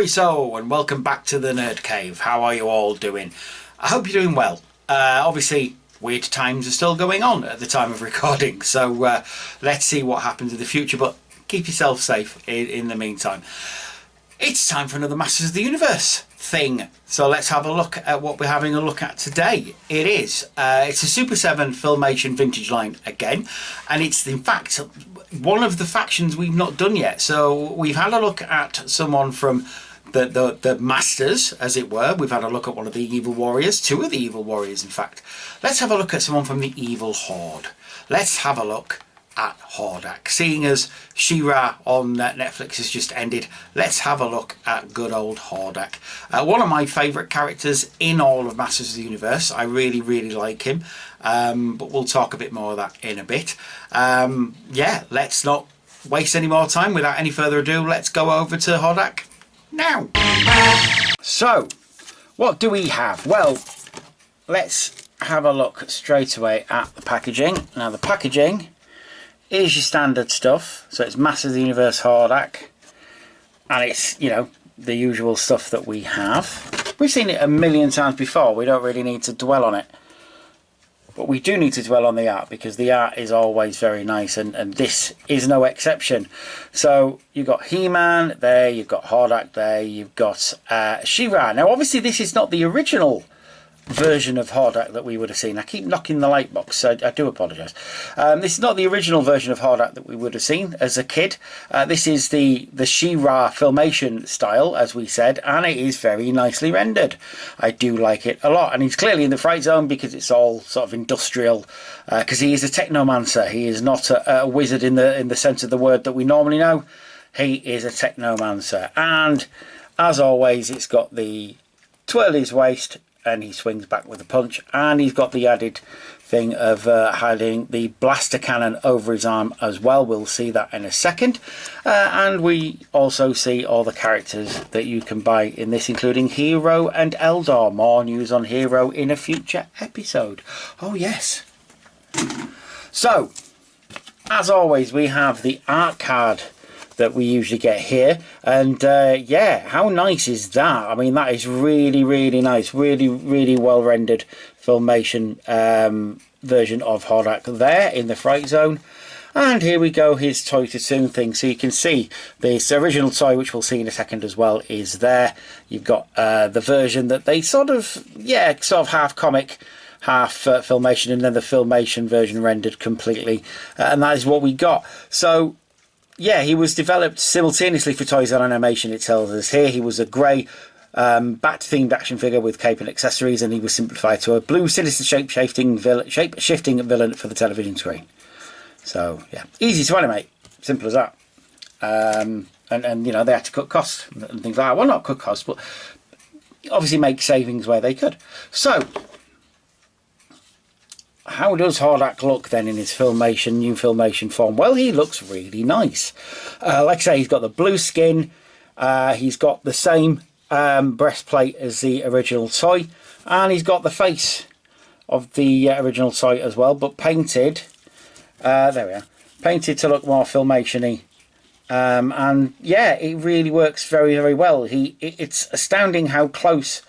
So, and welcome back to the Nerd Cave. How are you all doing? I hope you're doing well. Obviously, weird times are still going on at the time of recording, so let's see what happens in the future, but keep yourself safe in the meantime. It's time for another Masters of the Universe thing, so let's have a look at what we're having a look at today. It's a SUPER7 Filmation vintage line again, and it's in fact one of the factions we've not done yet. So we've had a look at someone from the Masters, as it were. We've had a look at one of the Evil Warriors, two of the Evil Warriors in fact. Let's have a look at someone from the Evil Horde. Let's have a look at Hordak. Seeing as She-Ra on Netflix has just ended, let's have a look at good old Hordak. One of my favourite characters in all of Masters of the Universe. I really like him, but we'll talk a bit more of that in a bit. Yeah, let's not waste any more time. Without any further ado, let's go over to Hordak now. So, what do we have? Well, let's have a look straight away at the packaging. Now, the packaging is your standard stuff. So it's Masters of the Universe Hordak, and it's, you know, the usual stuff that we have. We've seen it a million times before. We don't really need to dwell on it, but we do need to dwell on the art, because the art is always very nice, and this is no exception. So you've got He-Man there, you've got Hordak there, you've got She-Ra. Now obviously this is not the original version of Hordak that we would have seen. I keep knocking the light box, so I do apologise. This is not the original version of Hordak that we would have seen as a kid. This is the She-Ra Filmation style, as we said, and it is very nicely rendered. I do like it a lot, and he's clearly in the fright zone because it's all sort of industrial, because he is a technomancer. He is not a wizard in the sense of the word that we normally know. He is a technomancer, and as always it's got the twirl his waist and he swings back with a punch, and he's got the added thing of hiding the blaster cannon over his arm as well. We'll see that in a second. And we also see all the characters that you can buy in this, including Hero and Eldor. More news on Hero in a future episode. Oh yes. So, as always, we have the art card that we usually get here, and yeah, how nice is that? I mean, that is really nice, really well rendered Filmation version of Hordak there in the fright zone. And here we go, his toy to soon thing. So you can see this original toy, which we'll see in a second as well, is there. You've got the version that they sort of half comic, half Filmation, and then the Filmation version rendered completely, and that is what we got. So yeah, he was developed simultaneously for Toys and Animation, it tells us here. He was a grey bat-themed action figure with cape and accessories, and he was simplified to a blue sinister shape-shifting villain for the television screen. So yeah, easy to animate, simple as that. And you know, they had to cut costs and things like that. Well, not cut costs, but obviously make savings where they could. So how does Hordak look then in his new Filmation form? Well, he looks really nice. Like I say, he's got the blue skin. He's got the same breastplate as the original toy, and he's got the face of the original toy as well, but painted. There we are. Painted to look more Filmation-y. And yeah, it really works very well. It's astounding how close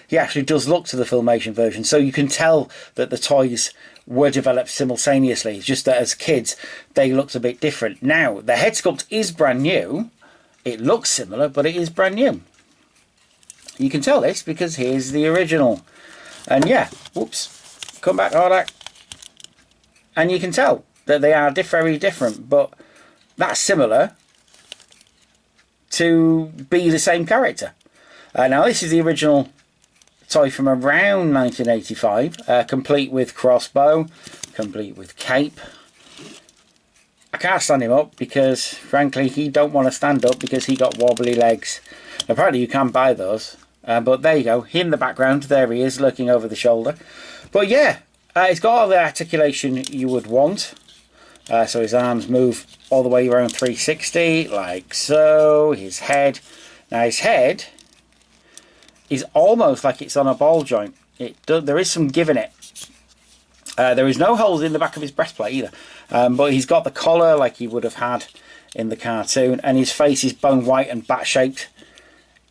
he actually does look to the Filmation version. So you can tell that the toys were developed simultaneously. It's just that as kids they looked a bit different. Now the head sculpt is brand new. It looks similar, but it is brand new. You can tell this because here's the original. And yeah, whoops, come back, Hordak. And you can tell that they are very different, but that's similar to be the same character. Now this is the original toy from around 1985, complete with crossbow, complete with cape. I can't stand him up because frankly he don't want to stand up because he got wobbly legs. Apparently you can buy those, but there you go, in the background there he is looking over the shoulder. But yeah, It's got all the articulation you would want. So his arms move all the way around 360, like so. His head. Now his head is almost like it's on a ball joint. There is some give in it. There is no holes in the back of his breastplate either. But he's got the collar like he would have had in the cartoon. And his face is bone white and bat-shaped.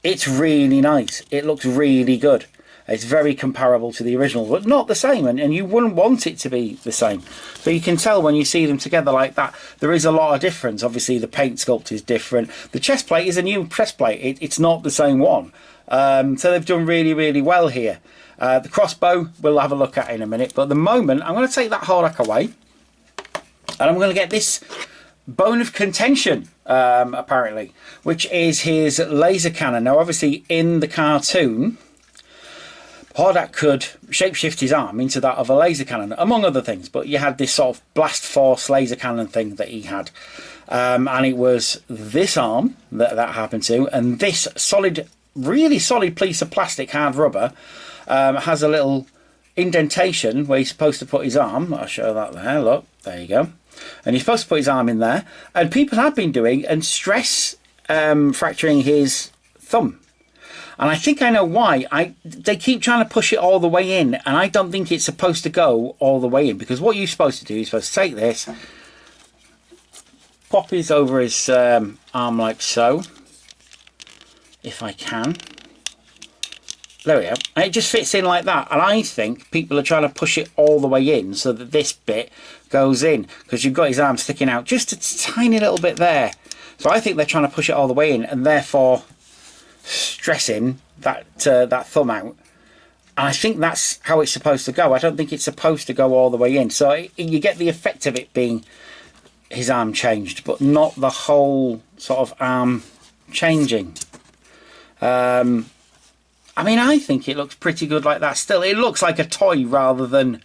It's really nice. It looks really good. It's very comparable to the original, but not the same, and you wouldn't want it to be the same. But you can tell when you see them together like that, there is a lot of difference. Obviously, the paint sculpt is different. The chest plate is a new chest plate. It's not the same one. So they've done really, really well here. The crossbow, we'll have a look at in a minute. But at the moment, I'm going to take that Hordak away, and I'm going to get this bone of contention, apparently, which is his laser cannon. Now, obviously, in the cartoon, Hordak could shapeshift his arm into that of a laser cannon, among other things, but you had this sort of blast force laser cannon thing that he had. And it was this arm that happened to, and this solid, really solid piece of plastic hard rubber has a little indentation where he's supposed to put his arm. I'll show that there, look, there you go. And he's supposed to put his arm in there, and people have been doing and stress fracturing his thumb. And I think I know why. They keep trying to push it all the way in, and I don't think it's supposed to go all the way in, because what you're supposed to do, you're supposed to take this, pop his over his arm like so, if I can. There we go. And it just fits in like that. And I think people are trying to push it all the way in so that this bit goes in, because you've got his arm sticking out just a tiny little bit there. So I think they're trying to push it all the way in, and therefore stressing that thumb out. And I think that's how it's supposed to go. I don't think it's supposed to go all the way in. So you get the effect of it being his arm changed, but not the whole sort of arm changing. I mean, I think it looks pretty good like that still. It looks like a toy rather than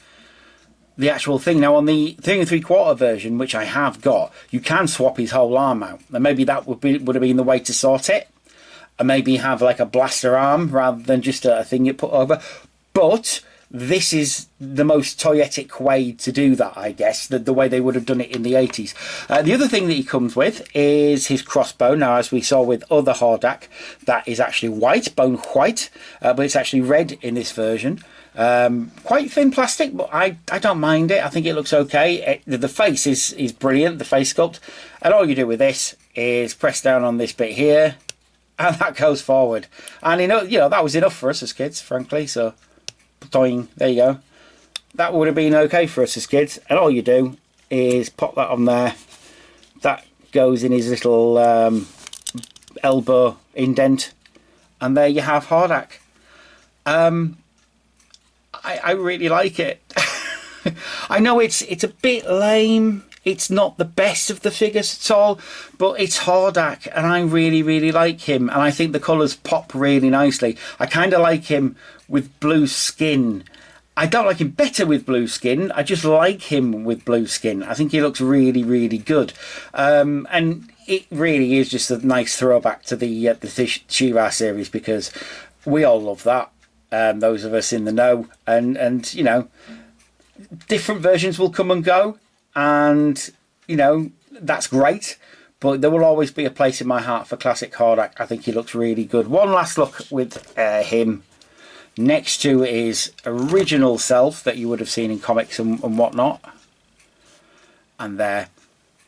the actual thing. Now, on the 3 3/4 version, which I have got, you can swap his whole arm out. And maybe that would have been the way to sort it. And maybe have like a blaster arm rather than just a thing you put over. But this is the most toyetic way to do that, I guess, the way they would have done it in the 80s. The other thing that he comes with is his crossbow. Now, as we saw with other Hordak, that is actually white, bone white, but it's actually red in this version. Quite thin plastic, but I don't mind it. I think it looks okay. The face is brilliant, the face sculpt. And all you do with this is press down on this bit here, and that goes forward. And you know that was enough for us as kids, frankly. So, doing, there you go. That would have been okay for us as kids. And all you do is pop that on there. That goes in his little elbow indent, and there you have Hordak. I really like it. I know it's a bit lame. It's not the best of the figures at all, but it's Hordak, and I really, really like him. And I think the colours pop really nicely. I kind of like him with blue skin. I don't like him better with blue skin. I just like him with blue skin. I think he looks really, really good. And it really is just a nice throwback to the She-Ra series, because we all love that. Those of us in the know. And you know, different versions will come and go. And, you know, that's great, but there will always be a place in my heart for classic Hordak. I think he looks really good. One last look with him next to his original self that you would have seen in comics and whatnot. And there,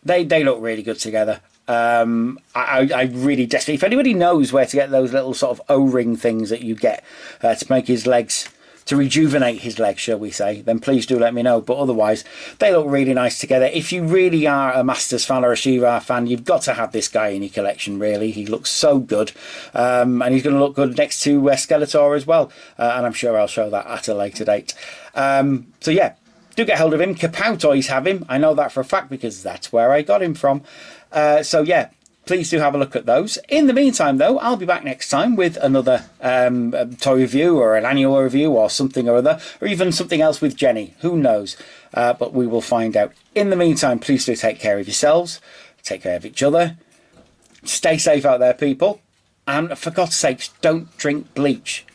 they look really good together. I really desperately, if anybody knows where to get those little sort of O-ring things that you get to make his legs, to rejuvenate his legs, shall we say, then please do let me know. But otherwise, they look really nice together. If you really are a Masters fan or a She-Ra fan, you've got to have this guy in your collection, really. He looks so good. And he's going to look good next to Skeletor as well. And I'm sure I'll show that at a later date. So yeah, do get hold of him. Kapow Toys have him. I know that for a fact because that's where I got him from. So yeah, please do have a look at those. In the meantime, though, I'll be back next time with another toy review or an annual review or something or other, or even something else with Jenny. Who knows? But we will find out. In the meantime, please do take care of yourselves. Take care of each other. Stay safe out there, people. And for God's sakes, don't drink bleach.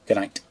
Good night.